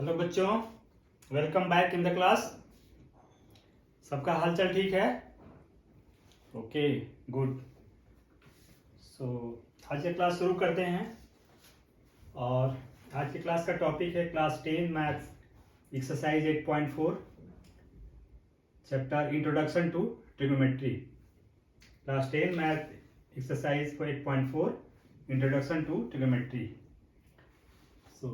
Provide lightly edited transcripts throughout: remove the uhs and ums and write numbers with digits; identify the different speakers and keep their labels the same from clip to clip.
Speaker 1: Hello बच्चों, welcome back in the class. सबका हालचाल ठीक है? Okay, good. सो आज की क्लास शुरू करते हैं। और आज की क्लास का टॉपिक है class 10 maths exercise 8.4 chapter introduction to trigonometry. Class 10 math exercise for 8.4 introduction to trigonometry. So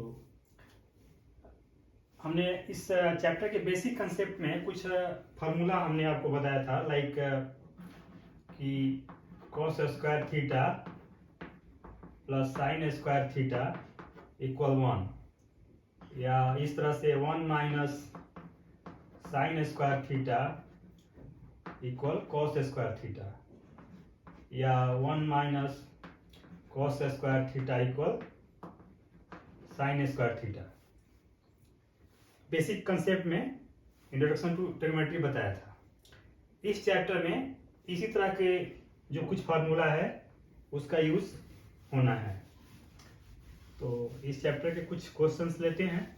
Speaker 1: हमने इस चैप्टर के बेसिक कंसेप्ट में कुछ फार्मूला हमने आपको बताया था, लाइक कि cos square theta plus sine square theta equal 1, या इस तरह से 1 minus sine square theta equal cos square theta, या 1 minus cos square theta equal sine square theta. Basic concept में इंट्रोडक्शन टू ट्रिग्नोमेट्री बताया था। इस चैप्टर में इसी तरह के जो कुछ फार्मूला है उसका यूज होना है। तो इस चैप्टर के कुछ क्वेश्चंस लेते हैं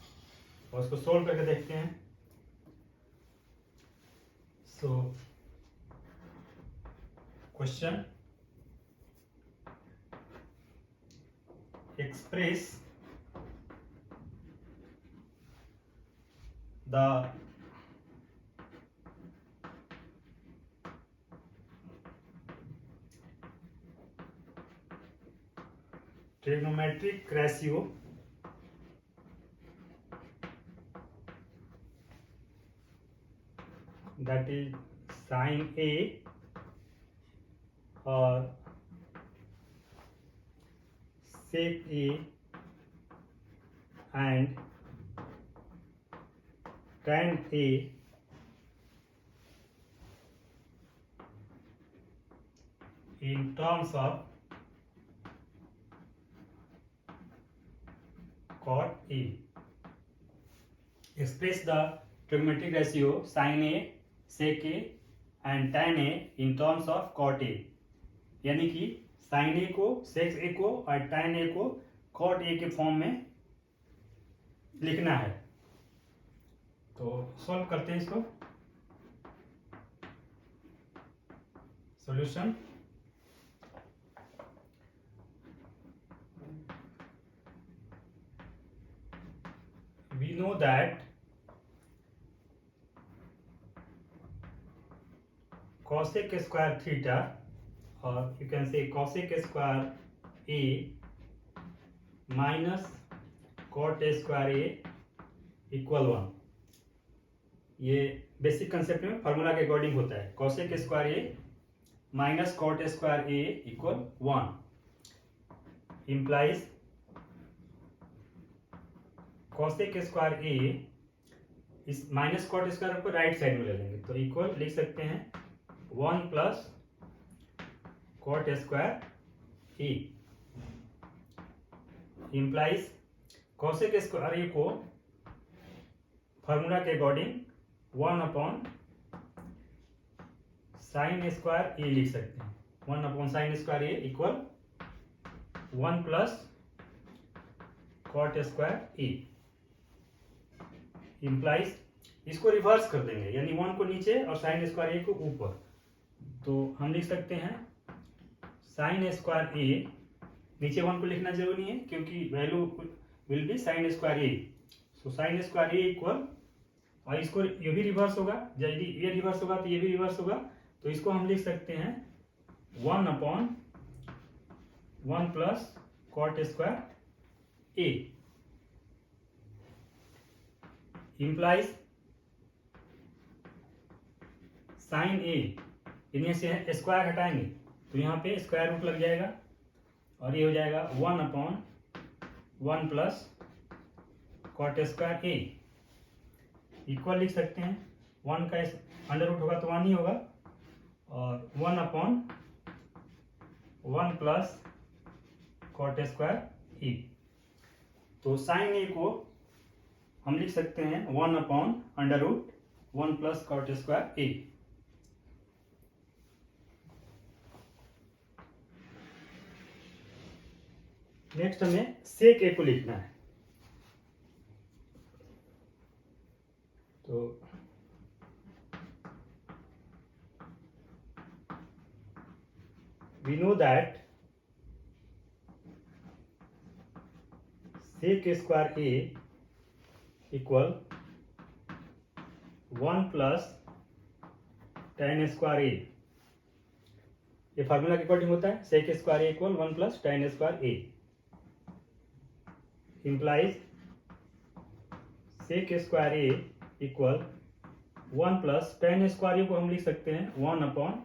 Speaker 1: और उसको सॉल्व करके देखते हैं। So question, express the trigonometric ratio that is sin A or sec A and tan A in terms of cot A. Express the trigonometric ratio sin A, sec A and tan A in terms of cot A। यानी कि sin A को, sec A को और tan A को cot A के form में लिखना है। तो सॉल्व करते हैं इसको। Solution, we know that cosec square theta, or you can say cosec square A minus cot square A equal 1। ये बेसिक कंसेप्ट में फार्मूला के अकॉर्डिंग होता है। cosec square A minus cot square A equal 1 implies cosec square ए, इस minus cot square को right side में ले लेंगे तो इक्वल लिख सकते हैं 1 plus cot square A implies cosec square A को फार्मूला के अकॉर्डिंग 1 अपॉन साइन स्क्वायर ए लिख सकते हैं। 1 upon sine square A equal 1 plus cot square A implies, इसको रिवर्स कर देंगे, यानी 1 को नीचे और साइन स्क्वायर ए को ऊपर। तो हम लिख सकते हैं साइन स्क्वायर ए, नीचे 1 को लिखना जरूरी है क्योंकि value will be sign square A. So sine square A equal, और इसको ये भी रिवर्स होगा, यदि ये रिवर्स होगा तो ये भी रिवर्स होगा, तो इसको हम लिख सकते हैं 1 अपॉन 1 प्लस कॉट स्क्वायर ए इम्प्लाइज साइन ए, इन्हें से स्क्वायर हटाएंगे तो यहाँ पे स्क्वायर रूट लग जाएगा और ये हो जाएगा 1 upon 1 plus cot square A equal लिख सकते हैं 1 का अंडर रूट होगा तो 1 ही होगा, और 1 upon 1 plus cot square A. तो साइन ए को हम लिख सकते हैं 1 upon under root 1 plus cot square A. Next हमें सेक ए को लिखना है। we know that sec square a equal 1 plus tan square a. ये फार्मूला के अकॉर्डिंग होता है sec square a equal 1 plus tan square a implies sec square a equal 1 plus tan square a को हम लिख सकते हैं 1 upon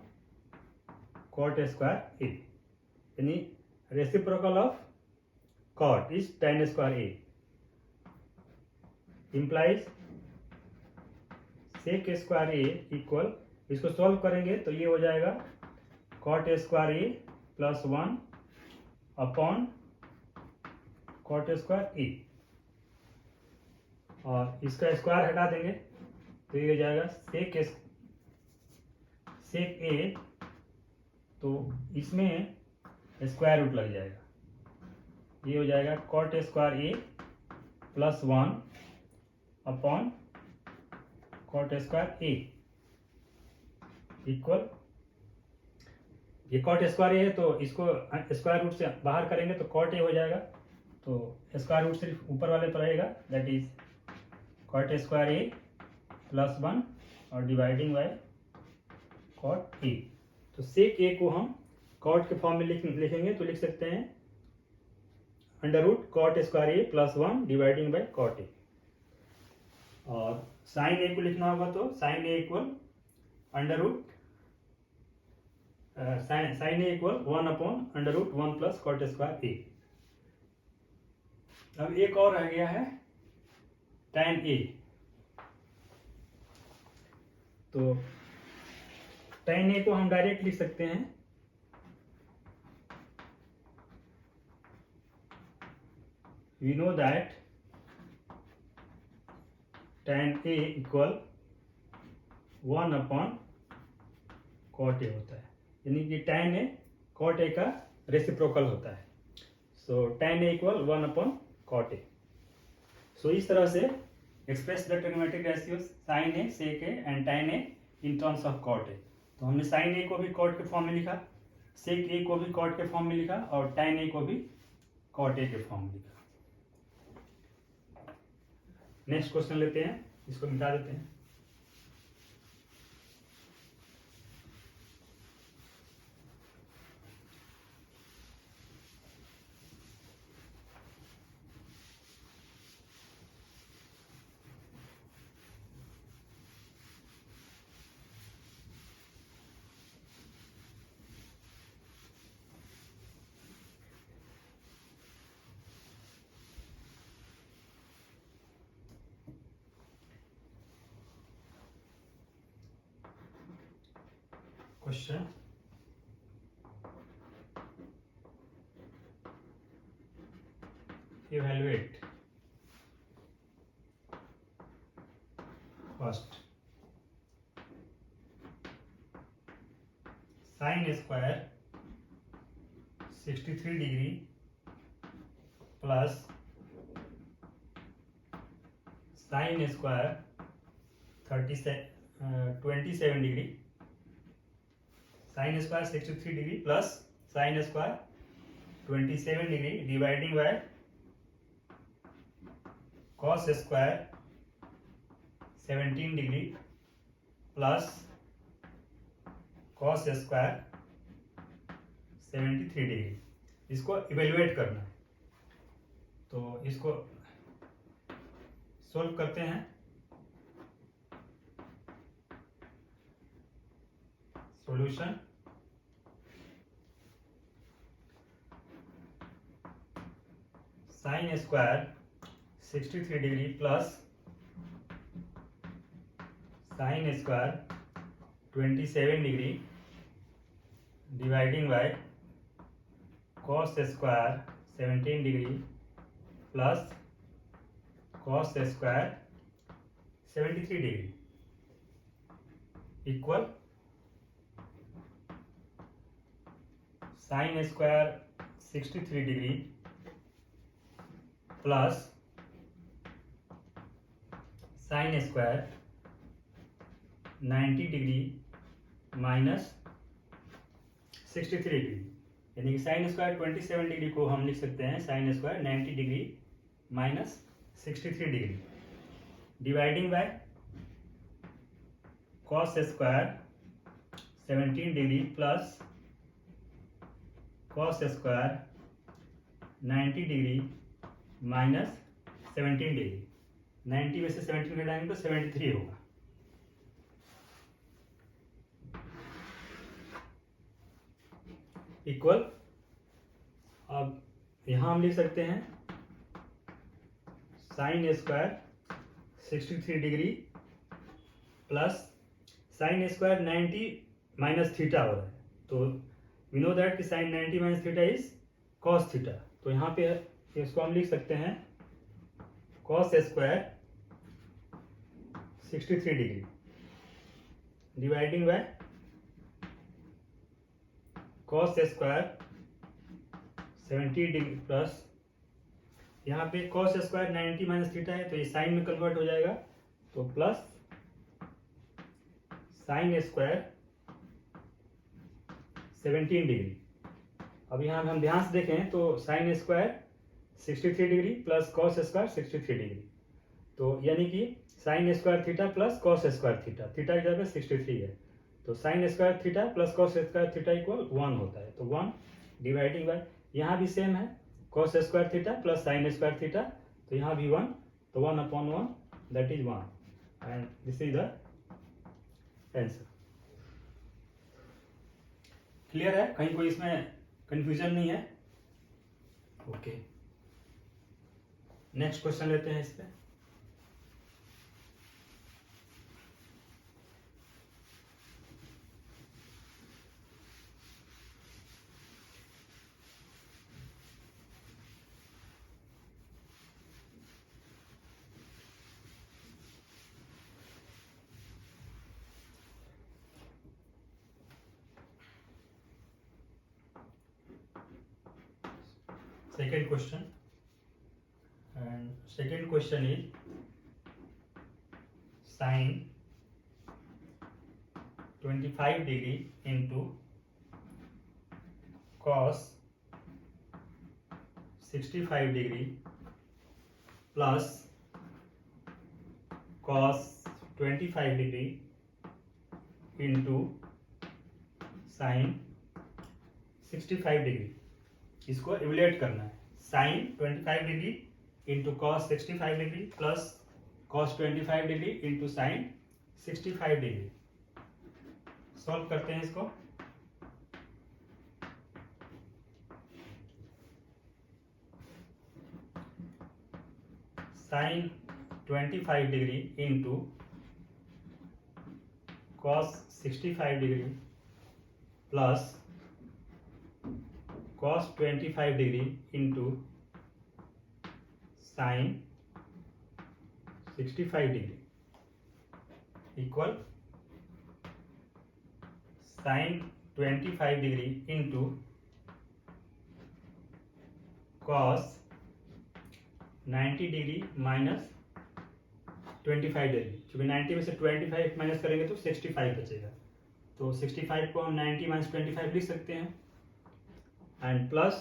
Speaker 1: cot square a, यानी reciprocal of cot is tan square a implies sec square a equal, इसको solve करेंगे तो ये हो जाएगा cot square a plus 1 upon cot square a, और इसका स्क्वायर हटा देंगे तो ये हो जाएगा sec a, तो इसमें स्क्वायर रूट लग जाएगा, ये हो जाएगा cot square a plus 1 upon cot square a equal, ये cot स्क्वायर a है तो इसको स्क्वायर रूट से बाहर करेंगे तो cot a हो जाएगा, तो स्क्वायर रूट सिर्फ ऊपर वाले पर रहेगा, that is cot square a plus 1 और डिवाइडिंग बाय cot a। तो sec a को हम cot के फॉर्म में लिखेंगे तो लिख सकते हैं under root cot square a plus 1 dividing by cot a, और साइन a को लिखना होगा तो sine a equal under root sine a equal 1 upon under root 1 plus cot square a। अब एक और रह गया है tan a, तो tan a को हम डायरेक्ट लिख सकते हैं we know that tan a equal 1 upon cot a होता है, यानी कि tan a cot a का रेसिप्रोकल होता है, सो tan a equal 1 upon cot a। सो इस तरह से express the trigonometric ratios sin a, sec a and tan a in terms of cot a। तो हमने sin a को भी cot के फॉर्म में लिखा, sec a को भी cot के फॉर्म में लिखा और tan a को भी cot a के फॉर्म में लिखा। नेक्स्ट क्वेश्चन लेते हैं, इसको मिटा देते हैं। Question: evaluate first sin square 63 degree plus sin square 27 degree, sin square 63 degree plus sin square 27 degree dividing by cos square 17 degree plus cos square 73 degree, इसको इवेल्युएट करना है, तो इसको सोल्व करते हैं। Solution: sign square 63 degree plus sine square 27 degree dividing bye cos square 17 degree plus cos square 73 degree equal sine square 63 degree plus sine square 90 degree minus 63 degree, यानी कि sine square 27 degree को हम लिख सकते हैं sine square 90 degree minus 63 degree, dividing by cos square 17 degree plus cos square 90 degree minus 17 degree. 90 में से 17 घटाएंगे तो 73 होगा। इक्वल, अब यहां हम लिख सकते हैं sine square 63 degree plus sine square 90 minus theta हो रहा है, तो वी नो दैट कि sine 90 minus theta is cos theta, तो यहाँ पे इसको हम लिख सकते हैं cos square 63 degree dividing by cos square 70 degree plus यहाँ पे कॉस स्क्वायर 90 माइनस थीटा है तो ये साइन में कन्वर्ट हो जाएगा, तो प्लस साइन स्क्वायर 17 डिग्री। अब यहाँ हम ध्यान से देखें तो sign square 63 degree plus cos square 63 degree, तो यानी कि sign square theta plus cos square theta, theta की जगह पे 63 है, तो sign square theta plus cos square theta equal 1 होता है, तो 1 डिवाइडिंग बाय, यहाँ भी सेम है cos square theta plus sine square theta, तो यहाँ भी 1, तो 1/1 that is 1 and this is the answer. Clear है, कहीं कोई इसमें कंफ्यूजन नहीं है? ओके, नेक्स्ट क्वेश्चन लेते हैं इस पे। Second question, and second question is sin 25 degree into cos 65 degree plus cos 25 degree into sin 65 degree, इसको इवैल्यूएट करना है। Sine 25 degree into cos 65 degree plus cos 25 degree into sine 65 degree. Solve करते हैं इसको। Sine 25 degree into cos 65 degree plus cos 25 degree into sine 65 degree equal sine 25 degree into cos 90 degree minus 25 degree, क्योंकि 90 में से 25 minus करेंगे तो 65 बचेगा, तो 65 को हम 90 माइनस 25 लिख सकते हैं, and plus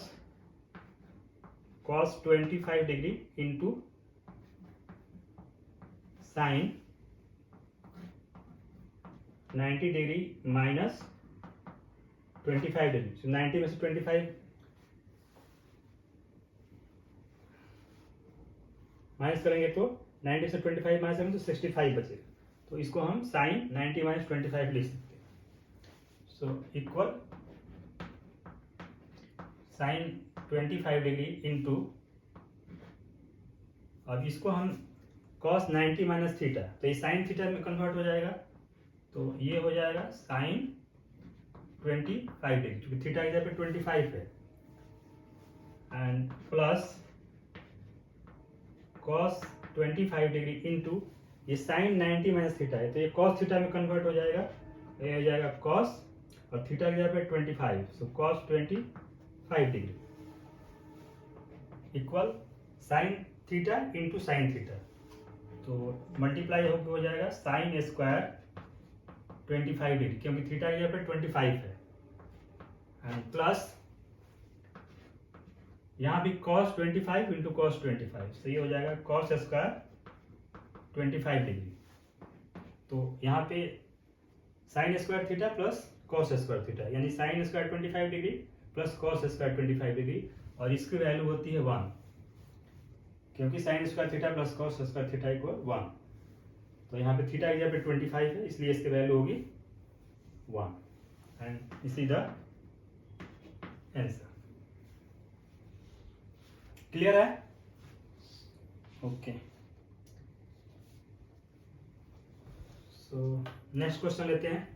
Speaker 1: cos 25 degree into sign 90 degree minus 25 degree, so 90 में से 25 माइनस करेंगे तो 90 से 25 माइनस करेंगे तो 65 बचेगा, तो इसको हम साइन 90 माइनस 25 लिख सकते हैं। So equal sine 25 degree into, और इसको हम cos 90 माइनस थीटा, तो ये साइन थीटा में कन्वर्ट हो जाएगा, तो ये हो जाएगा साइन 25 डिग्री, क्योंकि थीटा इधर पे 25 है, and plus cos 25 degree into ये साइन 90 माइनस थीटा है, तो ये cos थीटा में कन्वर्ट हो जाएगा, ये हो जाएगा cos और थीटा की जगह पे 25, सो cos 25 degree equal sine theta into sine theta, तो मल्टीप्लाई होकर हो जाएगा साइन स्क्वायर 25 डिग्री, क्योंकि थीटा की जगह पे 25 है, एंड प्लस यहाँ भी cos 25 इंटू cos 25, तो ये हो जाएगा cos स्क्वायर 25 डिग्री। तो यहाँ पे sine square theta plus cos square theta, यानी sine square 25 degree plus cos square 25 degree, और इसकी वैल्यू होती है 1, क्योंकि sine square theta plus cos square theta equal 1। तो यहाँ पे थीटा की जगह पे 25 है, इसलिए इसकी वैल्यू होगी 1 and this is the answer. Clear है? ओके, सो नेक्स्ट क्वेश्चन लेते हैं।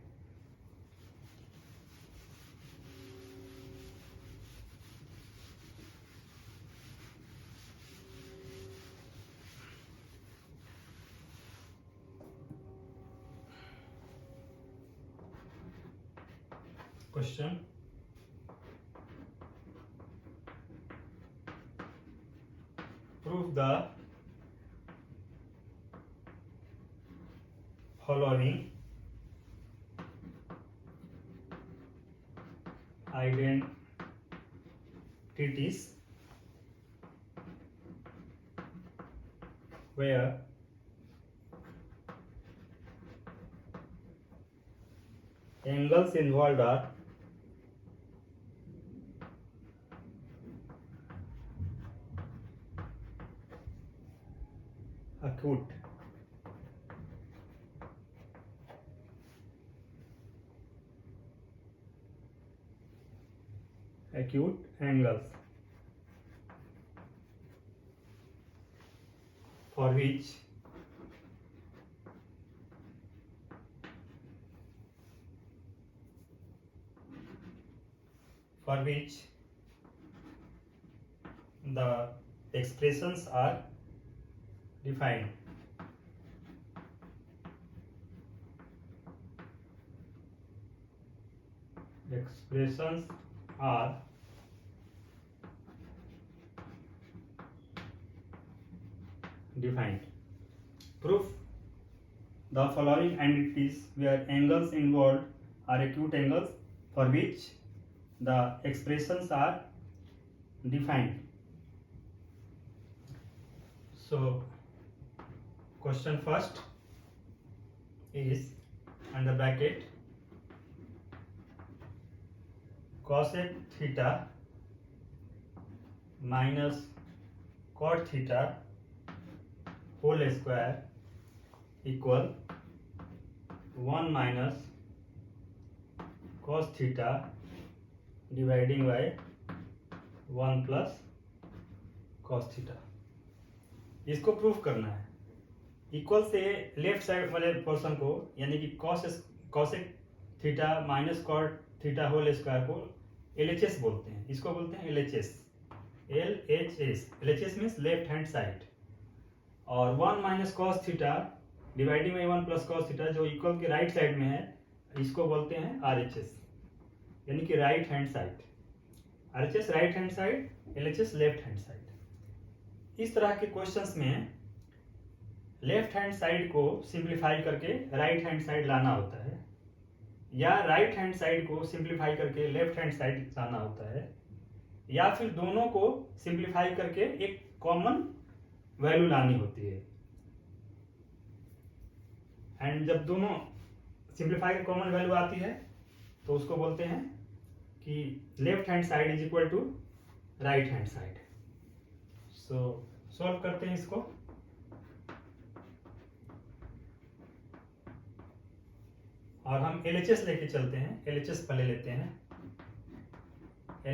Speaker 1: Question prove the following identities where angles involved are acute, angles for which the expressions are defined. Expressions are defined. Proof the following entities where angles involved are acute angles for which the expressions are defined. So question first is under bracket cosec theta minus cot theta whole square equal 1 minus cos theta dividing by 1 plus cos theta। इसको proof करना है। Equal से left side वाले portion को, यानी कि cosec theta minus cot theta whole square को LHS बोलते हैं। इसको बोलते हैं LHS, LHS means left hand side, और 1 minus cos theta dividing by 1 plus cos theta जो इक्वल के राइट साइड में है, इसको बोलते हैं RHS, यानी कि right hand side. RHS right hand side, LHS left hand side. इस तरह के क्वेश्चंस में लेफ्ट हैंड साइड को सिंप्लीफाई करके राइट हैंड साइड लाना होता है, या राइट हैंड साइड को सिंप्लीफाई करके लेफ्ट हैंड साइड लाना होता है, या फिर दोनों को सिंप्लीफाई करके एक कॉमन वैल्यू लानी होती है। एंड जब दोनों सिंप्लीफाई कर कॉमन वैल्यू आती है तो उसको बोलते हैं कि left hand side is equal to right hand side. So solve करते हैं इसको। और हम LHS लेके चलते हैं। LHS पहले लेते हैं।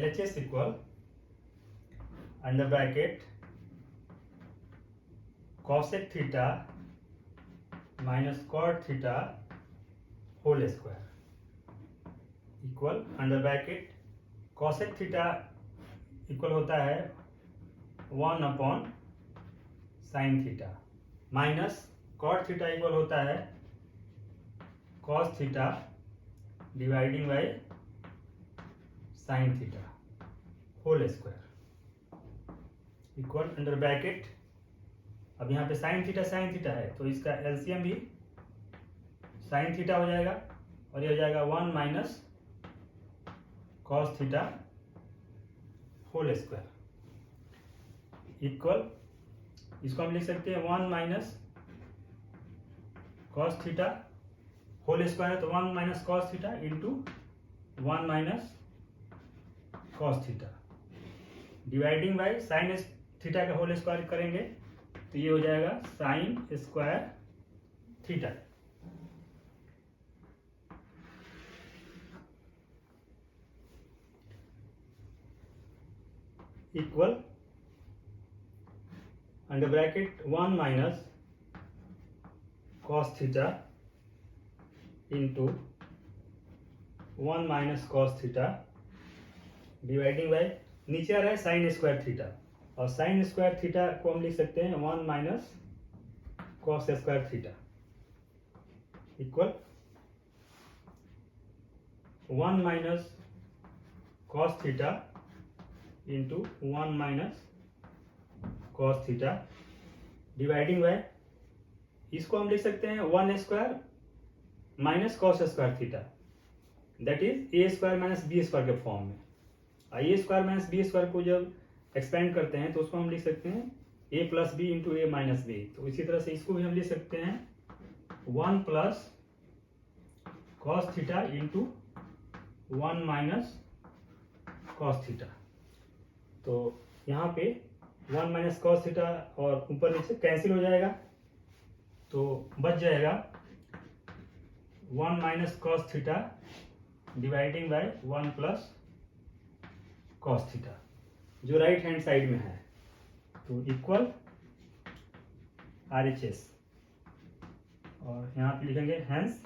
Speaker 1: LHS equal under bracket cosec theta minus cot theta whole square equal under bracket cosec theta equal होता है 1 upon sine theta, minus cot theta equal होता है cos theta dividing by sine theta whole square equal under bracket. अब यहाँ पे sine theta है तो इसका एलसीएम भी साइन थीटा हो जाएगा, और ये हो जाएगा 1 minus cos theta whole square equal, इसको हम लिख सकते हैं 1 minus cos theta whole square है तो 1 minus cos theta into 1 minus cos theta dividing by sine theta का होल स्क्वायर करेंगे तो ये हो जाएगा sine square theta equal under bracket 1 minus cos theta into 1 minus cos theta dividing by नीचे आ रहा है साइन स्क्वायर थीटा और साइन स्क्वायर थीटा को हम लिख सकते हैं 1 minus cos square theta equal 1 minus cos theta into 1 minus cos theta dividing by इसको हम लिख सकते हैं 1 square minus cos square theta that is A square minus B square के फॉर्म में। A square minus B square को जब expand करते हैं तो उसको हम लिख सकते हैं ए plus B into A minus B. तो इसी तरह से इसको भी हम लिख सकते हैं 1 plus cos theta into 1 minus cos theta. तो यहाँ पे 1 माइनस कॉस थीटा और ऊपर नीचे कैंसिल हो जाएगा तो बच जाएगा 1 minus cos theta dividing by 1 plus cos theta जो राइट हैंड साइड में है तो इक्वल RHS और यहाँ पे लिखेंगे हैंस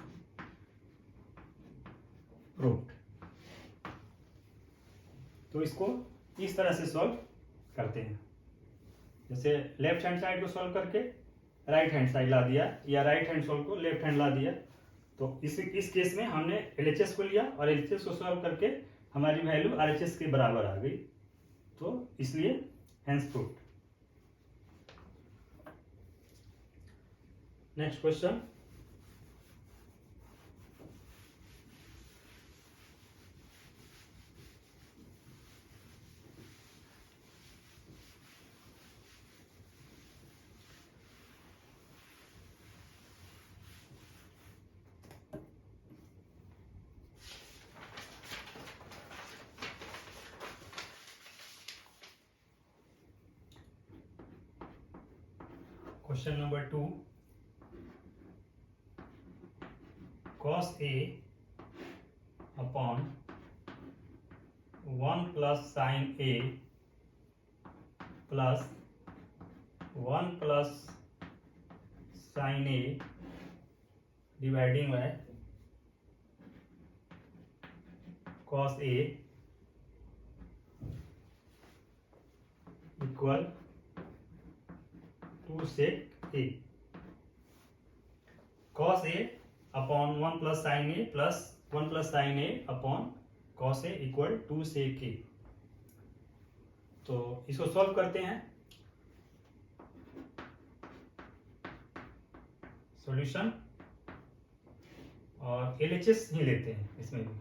Speaker 1: प्रूव्ड। तो इसको इस तरह से सॉल्व करते हैं, जैसे लेफ्ट हैंड साइड को सॉल्व करके राइट हैंड साइड ला दिया या राइट हैंड सॉल्व को लेफ्ट हैंड ला दिया। तो इस केस में हमने LHS को लिया और LHS को सॉल्व करके हमारी वैल्यू RHS के बराबर आ गई तो इसलिए hence proved. Next question, question number 2, cos A upon 1 plus sin A plus 1 plus sin A dividing by cos A equal 2 sec A। cos A upon 1 plus sine A plus 1 plus sine A upon cos A equal 2 sec A। तो इसको solve करते हैं। Solution और LHS ही लेते हैं इसमें भी।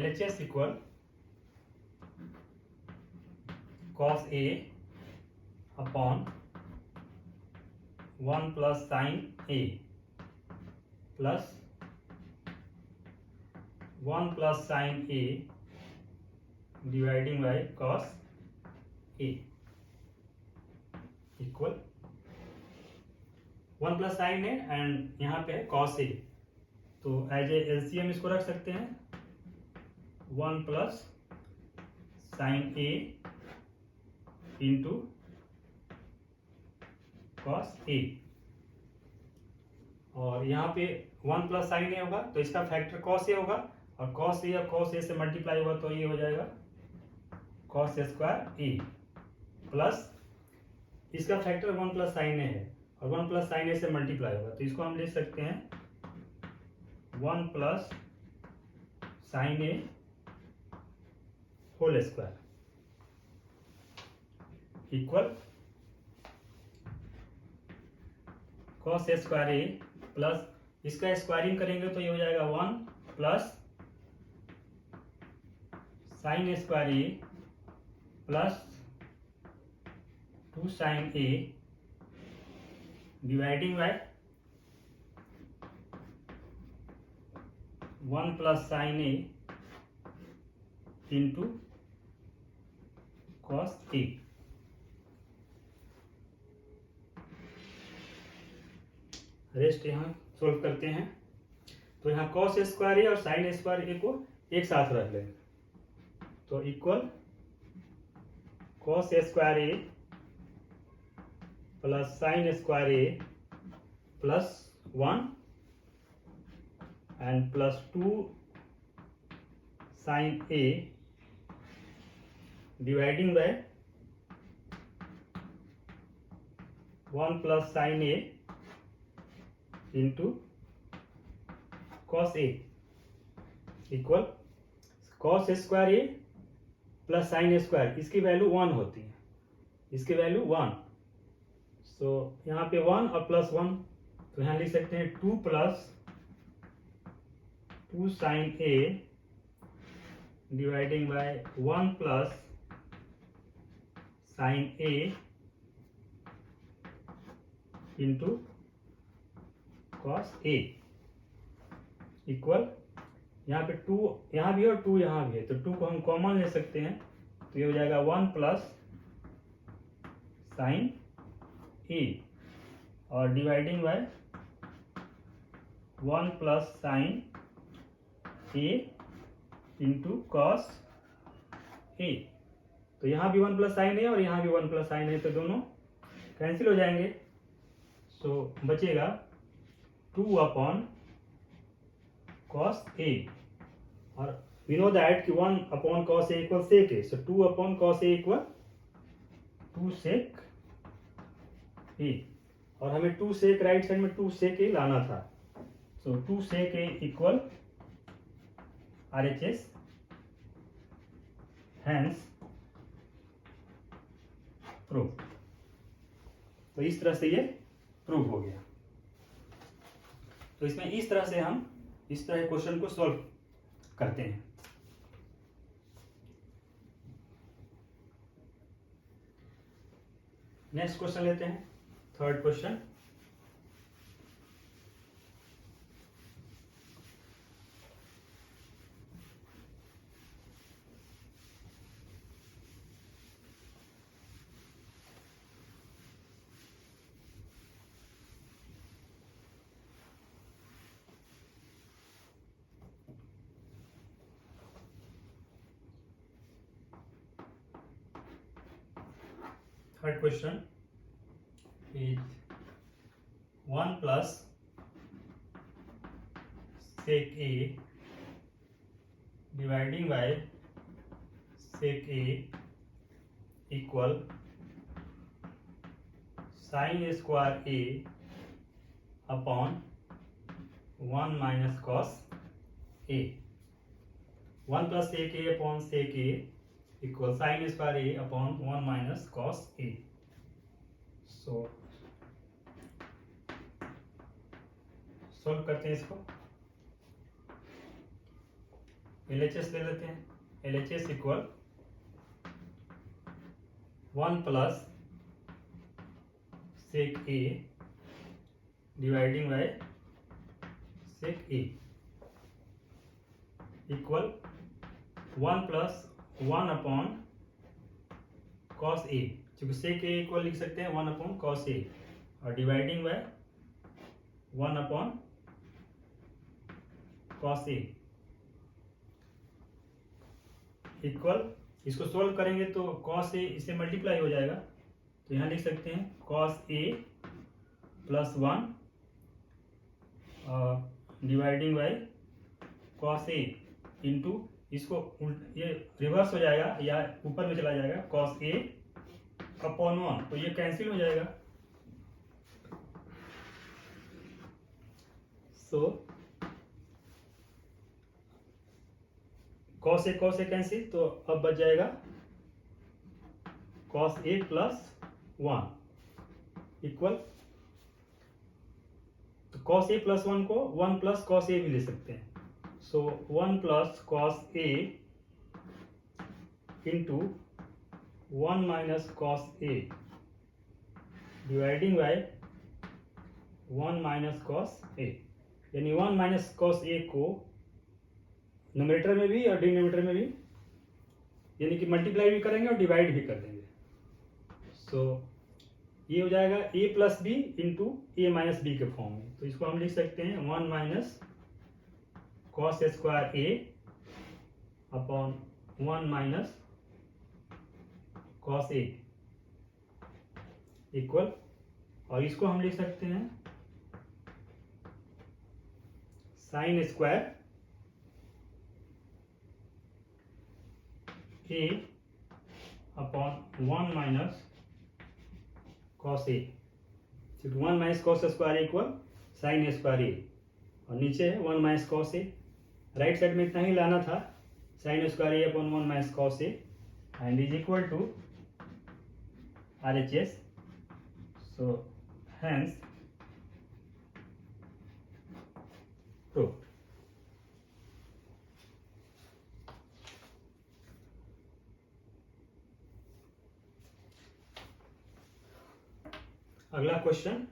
Speaker 1: LHS equal cos A upon 1 plus sign A plus 1 plus sign A dividing by cos A equal 1 plus sign A and यहाँ पे है कॉस A। तो एज ए LCM इसको रख सकते हैं 1 plus sign A into cos A और यहाँ पे 1 प्लस साइन ए होगा तो इसका फैक्टर कॉस ए होगा और कॉस ए और कॉस ए से मल्टीप्लाई होगा तो ये हो जाएगा कॉस स्क्वायर ए प्लस इसका फैक्टर 1 प्लस साइन ए है और 1 प्लस साइन ए से मल्टीप्लाई होगा तो इसको हम लिख सकते हैं 1 plus sine A whole square equal cos square A plus इसका स्क्वायरिंग करेंगे तो ये हो जाएगा 1 plus sine A square A plus 2 sine A dividing by 1 plus sine A into cos A. Rest यहाँ सोल्व करते हैं। तो यहाँ कॉस स्क्वायर ए और साइन स्क्वायर ए को एक साथ रख लें, तो equal cos square A plus sine square A plus 1 and plus 2 sine A dividing by 1 plus sine A into cos A equal cos square A plus sine square, इसकी value 1 होती है, इसकी वैल्यू 1। सो यहाँ पे 1 और प्लस 1, तो यहाँ लिख सकते हैं 2 plus 2 sine A dividing by 1 plus sine A into cos A equal यहाँ पे 2 यहाँ भी है और 2 यहाँ भी है, तो 2 को हम कॉमन ले सकते हैं, तो ये हो जाएगा 1 प्लस साइन ए और dividing by 1 plus sine A into cos A. तो यहाँ भी 1 प्लस साइन ए और यहाँ भी 1 प्लस साइन ए, तो दोनों कैंसिल हो जाएंगे। सो बचेगा 2 अपॉन कॉस ए, और वी नो दैट कि 1 upon cos A equal sec A, so 2 upon cos A equal 2 सेक ए, और हमें 2 सेक राइट साइड में 2 सेक ए लाना था, सो 2 सेक ए इक्वल RHS, हैंस प्रूव। तो इस तरह से ये प्रूव हो गया। तो इसमें इस तरह से हम इस तरह क्वेश्चन को सॉल्व करते हैं। नेक्स्ट क्वेश्चन लेते हैं, third question. Third question is 1 plus sec A dividing by sec A equal sin square A upon 1 minus cos A। 1 plus sec A upon sec A equal sin square A upon 1 minus cos A। So solve करते हैं इसको। LHS ले लेते हैं। LHS equal 1 plus sec A dividing by sec A equal 1 plus 1 upon cos A, क्योंकि sec ए equal लिख सकते हैं 1 अपॉन कॉस ए, और dividing by 1 upon cos A equal, इसको सोल्व करेंगे तो कॉस ए इससे मल्टीप्लाई हो जाएगा, तो यहाँ लिख सकते हैं cos A plus 1 dividing by cos A into, इसको ये रिवर्स हो जाएगा या ऊपर में चला जाएगा, कॉस ए अपॉन 1, तो ये कैंसिल हो जाएगा। सो कॉस ए कैंसिल, तो अब बच जाएगा कॉस ए प्लस 1 इक्वल, तो कॉस ए प्लस 1 को 1 प्लस कॉस ए भी ले सकते हैं, so 1 plus cos A into 1 minus cos A dividing by 1 minus cos A, यानी 1 माइनस कॉस ए को न्यूमरेटर में भी और डिनोमिनेटर में भी यानी कि मल्टीप्लाई भी करेंगे और डिवाइड भी कर देंगे। सो ये हो जाएगा a plus B into A minus B के फॉर्म में। तो इसको हम लिख सकते हैं 1 minus cos square A upon 1 minus cos A equal, और इसको हम लिख सकते हैं sine square A upon 1 minus cos A, 1 minus cos square equal sine square A, और नीचे है 1 minus cos A. Right side में इतना ही लाना था, sine square A upon 1 minus cos A and is equal to RHS। So hence proved. अगला question,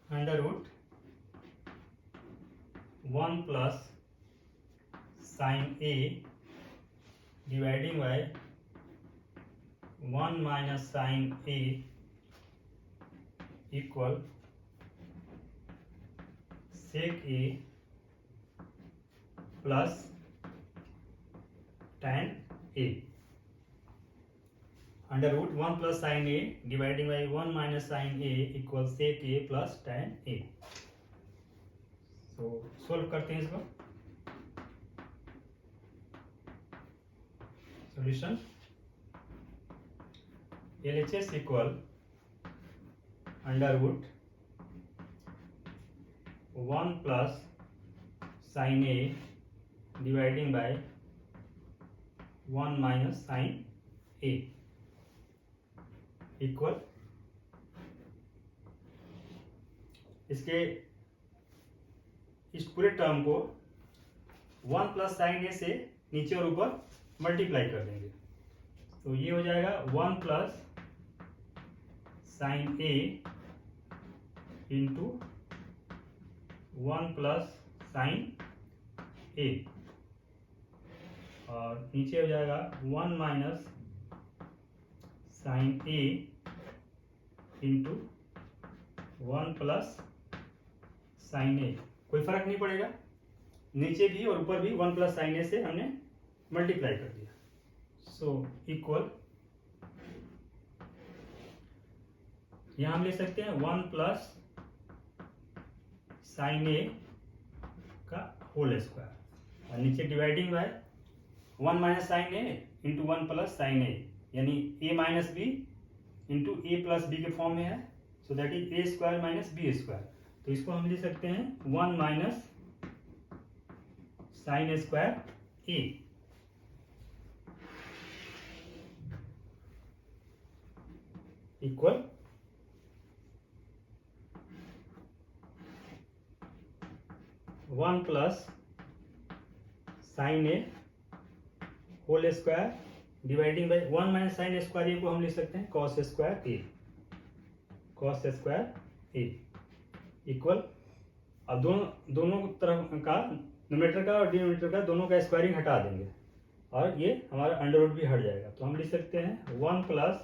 Speaker 1: under root 1 plus sine A dividing by 1 minus sine A equal sec A plus tan A. Under root 1 plus sine A dividing by 1 minus sine A equal sec A plus tan A. तो solve करते हैं इसको। Solution LHS equal under root 1 plus sine A dividing by 1 minus sine A equal, इसके इस पूरे term को 1 plus sine ए से नीचे और ऊपर मल्टीप्लाई कर देंगे। तो ये हो जाएगा 1 plus sine A into 1 plus sine A, और नीचे हो जाएगा 1 minus sine A into 1 plus sine ए। कोई फर्क नहीं पड़ेगा, नीचे भी और ऊपर भी 1 प्लस साइन ए से हमने मल्टीप्लाई कर दिया। सो इक्वल, यहां हम ले सकते हैं 1 प्लस साइन ए का होल स्क्वायर, और नीचे dividing by 1 minus sine A into 1 plus sine A, यानी a minus B into A plus B के फॉर्म में है। So that is A square minus B square. तो इसको हम लिख सकते हैं 1 minus sine square A equal 1 plus sine A whole square dividing by 1 minus sine square A को हम लिख सकते हैं cos square A, cos square A equal, अब दोनों तरफ का न्यूमरेटर का और डिनोमिनेटर का दोनों का स्क्वायरिंग हटा देंगे और ये हमारा अंडर रूट भी हट जाएगा। तो हम लिख सकते हैं 1 plus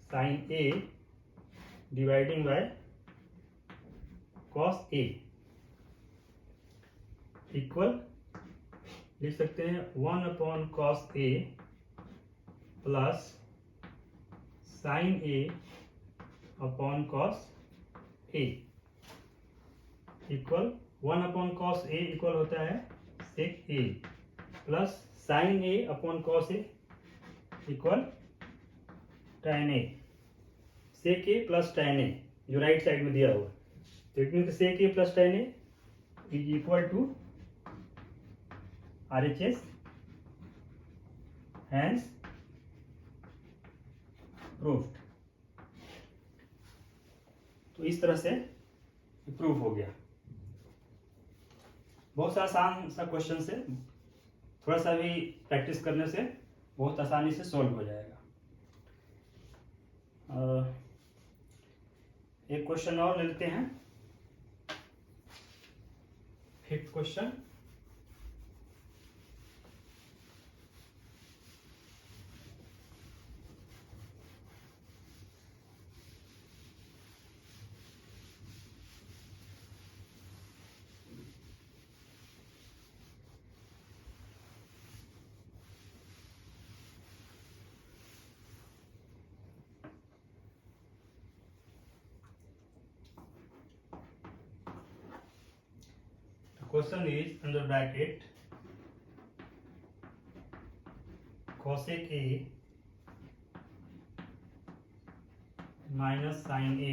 Speaker 1: sine A dividing by cos A equal, लिख सकते हैं 1 upon cos A plus sine A upon cos A equal 1 upon cos A equal होता है sec A plus sine A upon cos A equal tan A. Sec A plus tan A जो right side में दिया हुआ, तो it mean sec A plus tan A is equal to RHS, hence proofed. तो इस तरह से proof हो गया। बहुत सा आसान सा क्वेश्चन से, थोड़ा सा भी प्रैक्टिस करने से बहुत आसानी से सॉल्व हो जाएगा। एक क्वेश्चन और लेते हैं, 5th question. Question is under bracket cosec A minus sin A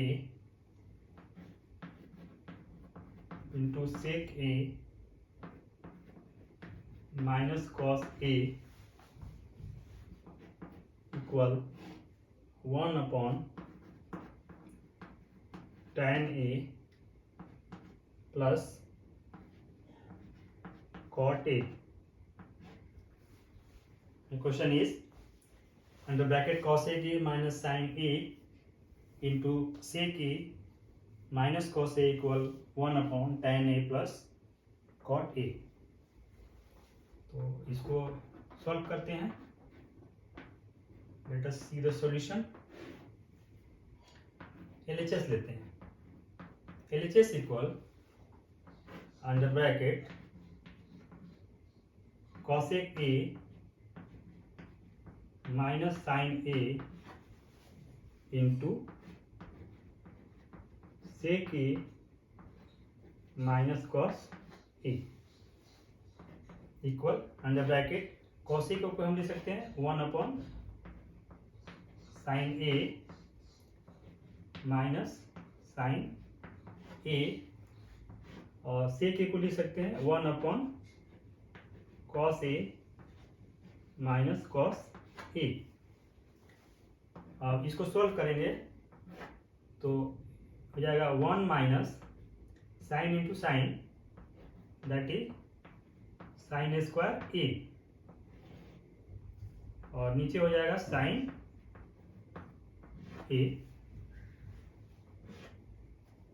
Speaker 1: into sec A minus cos A equal 1 upon tan A plus cot A. The question is under bracket cosec A minus sin A into sec A minus cos A equal 1 upon tan A plus cot A. तो इसको solve करते हैं। Let us see the solution. LHS लेते हैं। LHS equal under bracket cosec A minus sin A into sec A minus cos A equal under bracket cosec को हम लिख सकते हैं 1 upon sin A minus sin A, और sec A को लिख सकते हैं 1 upon cos A minus cos A। अब इसको सोल्व करेंगे तो हो जाएगा 1 minus sine into sine, that is sine square A, और नीचे हो जाएगा साइन A,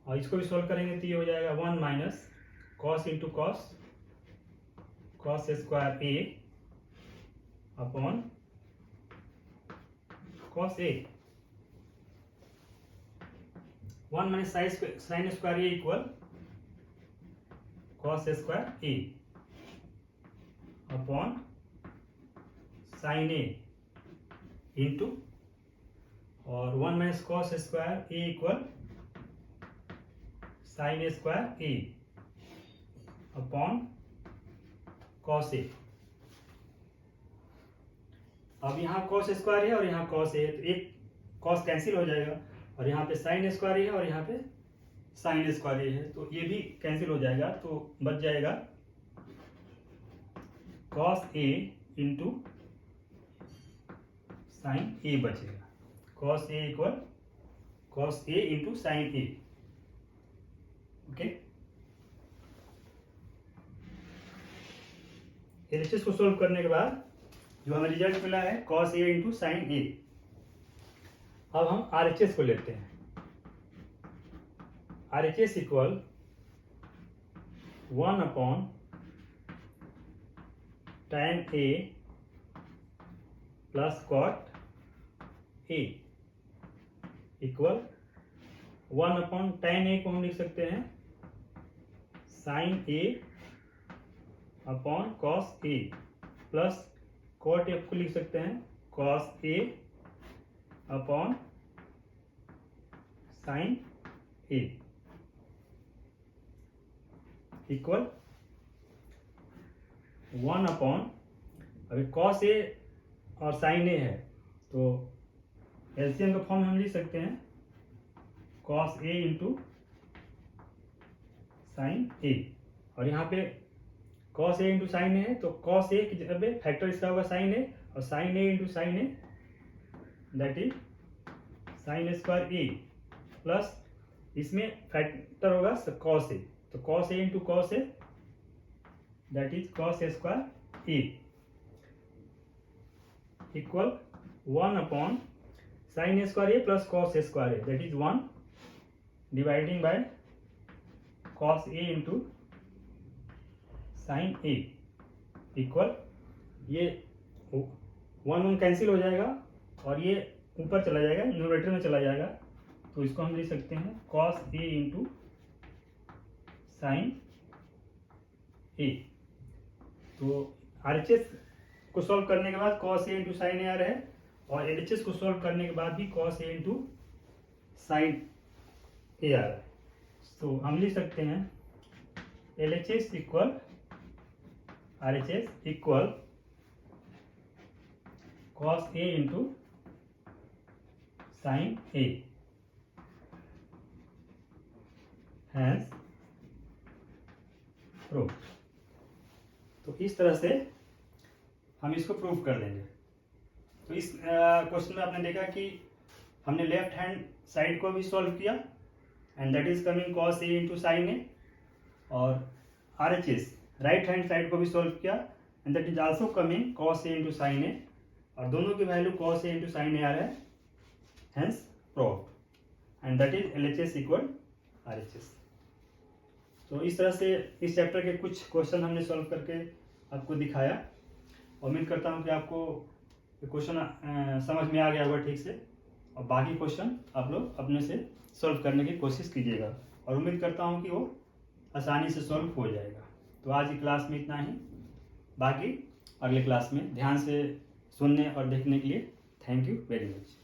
Speaker 1: और इसको भी सोल्व करेंगे तो ये हो जाएगा 1 minus cos into cos, cos square A upon cos A। 1 minus sine square A equal cos square A upon sine A into, और 1 minus cos square A equal sine square A upon cos A। अब यहाँ cos square है और यहाँ cos है, तो एक cos cancel हो जाएगा, और यहाँ पे साइन स्क्वायर है और यहाँ पे साइन स्क्वायर है, तो ये भी कैंसिल हो जाएगा, तो बच जाएगा cos A into sine A बचेगा। Cos A equal cos A into sine A। Okay, LHS को सोल्व करने के बाद जो हमें रिजल्ट मिला है cos A into sine A। अब हम RHS को लेते हैं। RHS equal 1 upon tan A plus cot A equal 1 upon tan A को हम लिख सकते हैं sine A upon cos A, plus cot F को लिख सकते हैं cos A upon sine A equal 1 upon, अभी कॉस A और साइन A है तो एलसीएम का फॉर्म हम लिख सकते हैं cos A into sine A, और यहाँ पे कॉस ए इंटू साइन ए है, तो कॉस ए की जगह पे फैक्टर इसका होगा साइन ए, और sine A into sine A that is sine square A, plus इसमें फैक्टर होगा कॉस ए, तो cos A into cos A that is cos square A equal 1 upon sine square A plus cos square A that is 1 dividing by cos A into sine A equal, ये 1 cancel हो जाएगा और ये ऊपर चला जाएगा, numerator में चला जाएगा, तो इसको हम लिख सकते हैं कॉस ए इंटू साइन ए। तो RHS को सॉल्व करने के बाद cos A into sine A आ रहा है, और LHS को सॉल्व करने के बाद भी cos A into sine A आ रहा है। तो हम लिख सकते हैं LHS equal RHS equal cos A into sine A, hence proof. तो इस तरह से हम इसको प्रूव कर देंगे। तो इस क्वेश्चन में आपने देखा कि हमने लेफ्ट हैंड साइड को भी सॉल्व किया and that is coming cos A into sine A, और RHS राइट हैंड साइड को भी सॉल्व किया and that is also coming cos A into sine A, और दोनों की value cos a into sine A आ रहा है, hence proved, and that is LHS equal RHS। तो इस तरह से इस चैप्टर के कुछ क्वेश्चन हमने सॉल्व करके आपको दिखाया। उम्मीद करता हूँ कि आपको क्वेश्चन समझ में आ गया होगा ठीक से, और बाकी क्वेश्चन आप लोग अपने से सॉल्व करने की कोशिश कीजिएगा, और उम्मीद करता हूँ कि वो आसानी से सॉल्व हो जाएगा। तो आज की क्लास में इतना ही, बाकी अगले क्लास में ध्यान से सुनने और देखने के लिए थैंक यू वेरी मच।